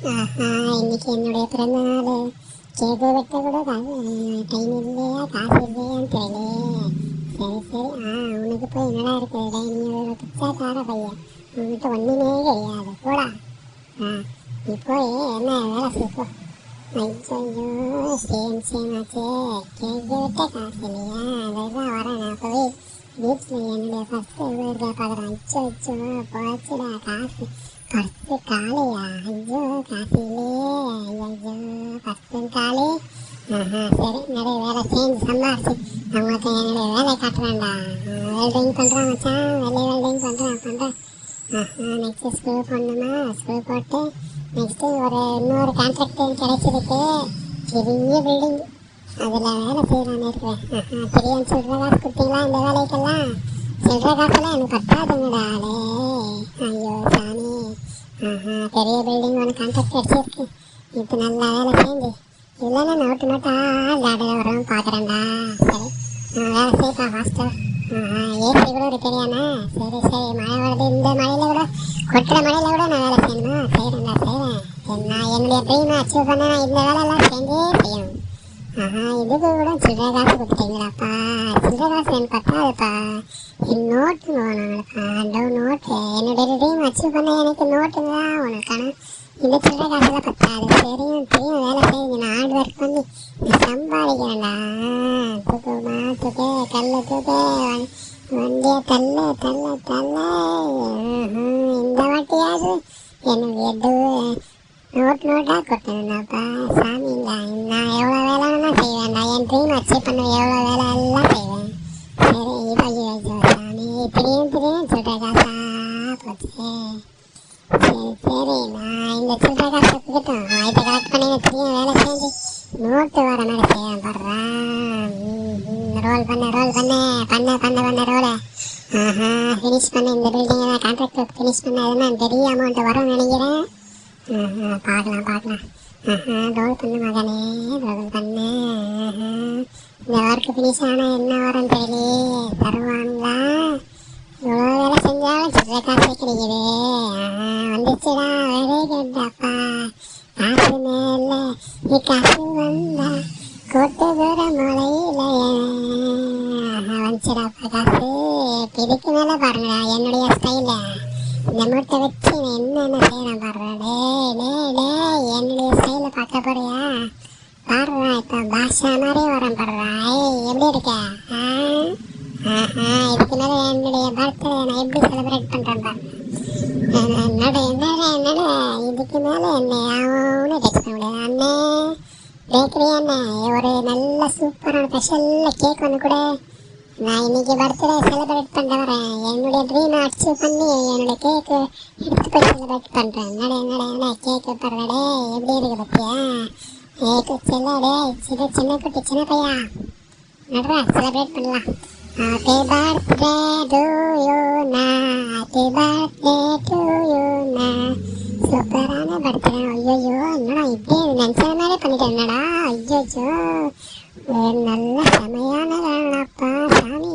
ஆஹா, இன்னைக்கு என்னுடைய பிறந்த நாள். கேக்கு வெட்ட கூட டைம் இல்லையா, காசு இல்லையான்னு தெரியலையே. சரி சரி, உனக்கு போய் என்னடா இருக்குது? நீ ஒரு பிச்சாக்கார பையன், உன்கிட்ட ஒன்றுமே கிடையாது போடா. ஆ நீ போய் என்ன வேலை செய்ப்போ. ஐயோ சேம் சேம் ஆச்சே, கேக்கு வெட்ட காசு இல்லையா? அதுதான் வரேன் நான் போய் வீட்டில் என்னுடைய ஃபஸ்ட்டு வீட்டில் பார்க்குறேன். அச்சோ போச்சுடா காசு. பர்ஸு காலையா? ஐயோ காசு இல்லையே. ஐயோ பர்ஸு காலி. சரி நிறைய வேலை செஞ்சு சம்பாரிச்சு அவங்களுக்கு என்னுடைய வேலை காட்டுறேன்டா. வெல்டிங் பண்ணுறான் மச்சான், வெல்டிங் பண்ணுறேன். நெக்ஸ்ட்டு ஸ்கூல் போடணுமா? ஸ்கூல் போட்டு நெக்ஸ்ட்டு இன்னொரு கான்ட்ராக்ட் கிடைச்சிருக்கு. பெரிய பில்டிங், அதில் வேலை செய்யலான்னு இருக்கிறேன். பெரிய சில்லற காசு கொடுத்தீங்களா இந்த வேலைக்கெல்லாம்? சில்லற காசுலாம் எனக்கு பத்தாதுங்கடா. ஐயோ சாமி. பெரிய பில்டிங் ஒன்று கான்ட்ராக்ட் அடிச்சிருக்கு. இப்போ நல்லா வேலை செஞ்சு இல்லைன்னா நோட்டு லாடையில் வரவும் பார்க்குறேன்டா. சரி வேலை செய்ப்பா ஹாஸ்டல். ஏசி கூட ஒரு தெரியாம. சரி மழை வருது, இந்த மழையில் கூட கொட்டுற மழையில் கூட நான் வேலை செய்யணுமா? செய்கிறேன். நான் என்னுடைய ட்ரீமை அச்சீவ் பண்ண இந்த வேலையெல்லாம் செஞ்சே செய்யணும். இதுக்கு கூட சில்லற காசு கொடுத்துட்டீங்களாப்பா? சில்லற காசு எனக்கு பத்தாதுப்பா. என் நோட்டு வேணும்ப்பா. நோட்டு என்னுடைய ட்ரீம் அச்சீவ் பண்ண எனக்கு நோட்டு தான் உனக்கான. இந்த சில்லற காசுலாம் பத்தாது. தெரியும் வேலை செய்யுங்க. நான் ஹார்ட் ஒர்க் பண்ணி சம்பாதிக்கிறேன்டா. தூக்கு கல்லு தூக்கு, வண்டியை தள்ள. இந்த வாட்டியாவது எனக்கு நோட்டாக கொடுத்தேன்டாப்பா. சாமிங்களா, நான் எவ்வளோ வேலைன்னா செய்வேன்டா. என் ட்ரீம் அச்சீவ் பண்ண எவ்வளோ வேலை எல்லாம் செய்வேன். சரி ஐயோ சாமி, திடீர்னு சில்லற காசா போச்சு. சரி நான் இந்த சில்லற காசு எடுத்துக்கிட்டோம். இதை கலெக்ட் பண்ணி திடீர்னு வேலை செஞ்சு நோட்டு வர மாதிரி செய்வேன். போடுறேன். ரோல் பண்ண ரோலை. ஃபினிஷ் பண்ண இந்த பில்டிங்கை கான்ட்ராக்ட் ஃபினிஷ் பண்ண. அதெல்லாம் பெரிய அமௌண்ட் வரும்னு நினைக்கிறேன். பார்க்கலாம். ரோல் பண்ணு மகனே, ரோல் பண்ணு. இந்த ஒர்க்கு ஃபினிஷ் ஆனால் என்ன வரும் தெரியலையே. தருவாங்களா? இவ்வளோ வேலை செஞ்சாலும் சில்லற காசு கிடைக்குது. வந்துச்சுடா, வெரி குட்டாப்பா. காசு மேலே நீ காசு வந்தா கூட்டு தூர மலையில் வந்துச்சுடாப்பா காசு. இதுக்கு மேலே பாருங்கடா என்னுடைய ஸ்டைல. இந்த மூட்டை வச்சு நான் என்னென்ன செய்யறேன் பாடுறா. என்னுடைய ஸ்டைல பார்க்க போறியா? பாடுறா, இப்போ பாஷா மாதிரியே வரேன் பாடுறா. எப்படி இருக்க? இதுக்கு மேலே என்னுடைய பர்த்டே நான் எப்படி செலிப்ரேட் பண்ணுறேன் பாரு. என்னடா இதுக்கு மேலே என்ன ஆகும்னு டச் பண்ண முடியாது. அண்ணே பேக்கரி அண்ணே, ஒரு நல்ல சூப்பரான ஸ்பெஷல் கேக் ஒன்று கூட. நான் இன்னைக்கு பர்த்டே செலிப்ரேட் பண்ண வரேன். என்னுடைய ட்ரீமை அச்சீவ் பண்ணி என்னுடைய கேக்கு எடுத்து போய் செலிப்ரேட் பண்ணுறேன். என்னடா கேக்கு பரவாடே எப்படி இருக்கு பத்தியா? கேக்கு செல்லடே, சின்ன குட்டி சின்ன பையா நடுறா, செலிப்ரேட் பண்ணலாம். ஹாப்பி பர்த்டே டு யூ நா. சூப்பரான பர்த்டே. ஐயோ என்னடா இப்படி நினச்ச மாதிரி பண்ணிட்டேன். என்னடா ஐயோ நல்ல செமையான வேணாப்பா சாமி.